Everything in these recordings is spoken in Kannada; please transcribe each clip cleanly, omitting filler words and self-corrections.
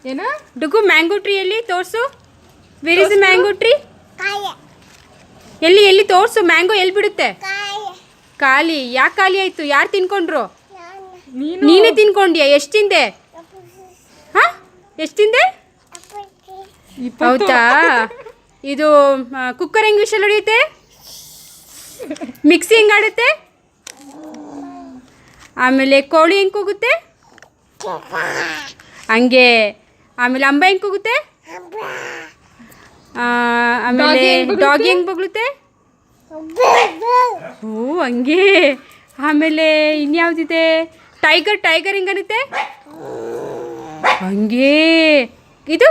ಏನ ಡುಗು ಮ್ಯಾಂಗೋ ಟ್ರೀ ಎಲ್ಲಿ ತೋರಿಸು. Where is the mango tree? ಎಲ್ಲಿ ಎಲ್ಲಿ ತೋರಿಸು. ಮ್ಯಾಂಗೋ ಎಲ್ಲಿ ಬಿಡುತ್ತೆ? ಖಾಲಿ. ಯಾಕೆ ಖಾಲಿ ಆಯಿತು? ಯಾರು ತಿನ್ಕೊಂಡ್ರು? ನೀನೇ ತಿನ್ಕೊಂಡ್ಯಾ? ಎಷ್ಟು ತಿಂದೆ? ಹಾಂ, ಎಷ್ಟು ತಿಂದೆ? ಹೌದಾ? ಇದು ಕುಕ್ಕರ್ ಹೆಂಗೆ ವಿಷಲ್ ಹೊಡೆಯುತ್ತೆ? ಮಿಕ್ಸಿ ಹೆಂಗೆ ಆಡುತ್ತೆ? ಆಮೇಲೆ ಕೋಳಿ ಹೆಂಗೆ ಕೂಗುತ್ತೆ? ಹಂಗೆ. ಆಮೇಲೆ ಅಂಬ ಹೆಂಗೆ ಕೂಗುತ್ತೆ? ಆಮೇಲೆ ಡಾಗಿ ಹೆಂಗೆ ಬಗ್ಳುತ್ತೆ? ಓ ಹಂಗೆ. ಆಮೇಲೆ ಇನ್ಯಾವುದಿದೆ? ಟೈಗರ್ ಹೆಂಗೆ ಅನ್ನುತ್ತೆ? ಹಂಗೆ. ಇದು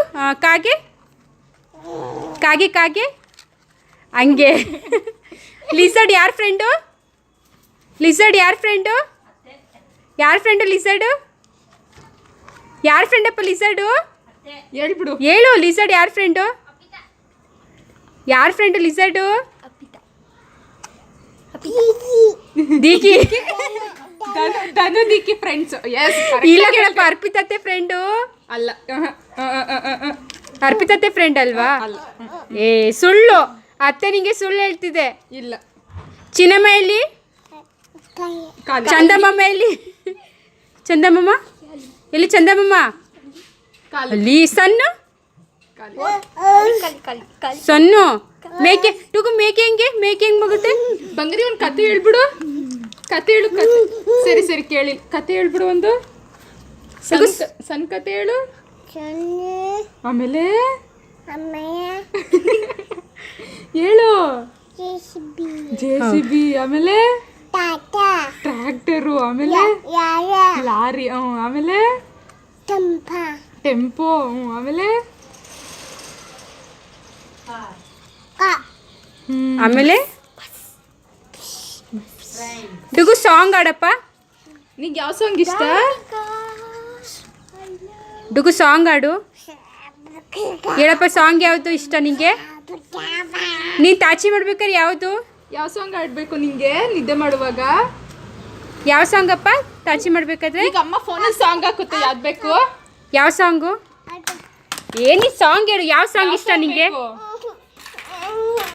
ಕಾಗೆ ಕಾಗೆ ಹಂಗೆ. ಲಿಸರ್ಡ್ ಯಾರ ಫ್ರೆಂಡು? ಲಿಸರ್ಡ್ ಯಾರ ಫ್ರೆಂಡು? ಯಾರ ಫ್ರೆಂಡು ಲಿಸರ್ಡು? ಯಾರ ಫ್ರೆಂಡಪ್ಪ ಲಿಸರ್ಡು? ಹೇಳ್ಬಿಡು. ಹೇಳು. ಲಿಸರ್ಡ್ ಯಾರ ಫ್ರೆಂಡು? ಯಾರ ಫ್ರೆಂಡು ಲಿಸರ್ಡು? ದೀಕಿ. ಧನು ದಿಕ್ಕಿ ಫ್ರೆಂಡ್ಸ್. ಎಸ್. ಇಲ್ಲ ಕೇಳಪ್ಪ, ಅರ್ಪಿತತ್ತೆ ಫ್ರೆಂಡು ಅಲ್ಲ. ಅರ್ಪಿತತ್ತೆ ಫ್ರೆಂಡ್ ಅಲ್ವಾ? ಏ ಸುಳ್ಳು. ಅತ್ತೆ ನಿಂಗೆ ಸುಳ್ಳು ಹೇಳ್ತಿದೆ. ಇಲ್ಲ. ಚಿನ್ನಮ್ಮ ಎಲ್ಲಿ? ಚಂದಮ್ಮ ಎಲ್ಲಿ? ಚಂದಮ್ಮ ಎಲ್ಲಿ? ಚಂದಮ್ಮ ಅಲ್ಲಿ. ಸನ್ನು ಸನ್ನು ಮೇಕೆ. ಟುಗು ಮೇಕೆ ಹೆಂಗೆ? ಮೇಕೆ ಹೆಂಗೆ ಮಗುತ್ತೆ? ಬಂಗಾರಿ ಒಂದು ಕತೆ ಹೇಳ್ಬಿಡು. ಕತೆ ಹೇಳು. ಸರಿ ಸರಿ ಕೇಳಿ. ಕತೆ ಹೇಳ್ಬಿಡು ಒಂದು. ಸಣ್ಣ ಕತೆ ಹೇಳು. ಆಮೇಲೆ ಹೇಳು. JCB. ಆಮೇಲೆ ಟ್ರ್ಯಾಕ್ಟರು. ಆಮೇಲೆ ಲಾರಿ. ಆಮೇಲೆ ಟೆಂಪೋ. ಆಮೇಲೆ ಆಮೇಲೆ ಡುಗು ಸಾಂಗ್ ಆಡಪ್ಪ. ನಿಂಗೆ ಯಾವ ಸಾಂಗ್ ಇಷ್ಟ? ಡುಗು ಸಾಂಗ್ ಆಡು. ಹೇಳಪ್ಪ, ಸಾಂಗ್ ಯಾವುದು ಇಷ್ಟ ನಿಂಗೆ? ನೀನು ತಾಚಿ ಮಾಡ್ಬೇಕಾದ್ರೆ ಯಾವುದು? ಯಾವ ಸಾಂಗ್ ಆಡಬೇಕು ನಿಂಗೆ ನಿದ್ದೆ ಮಾಡುವಾಗ? ಯಾವ ಸಾಂಗಪ್ಪ ತಾಚಿ ಮಾಡ್ಬೇಕಾದ್ರೆ? ಈಗ ಅಮ್ಮ ಫೋನಲ್ಲಿ ಸಾಂಗ್ ಹಾಕುತ್ತೆ. ಯಾವ್ದು ಬೇಕು? ಯಾವ ಸಾಂಗು? ಏನಿ ಸಾಂಗ್ ಹೇಳು. ಯಾವ ಸಾಂಗ್ ಇಷ್ಟ ನಿಂಗೆ? ಬೇಕು?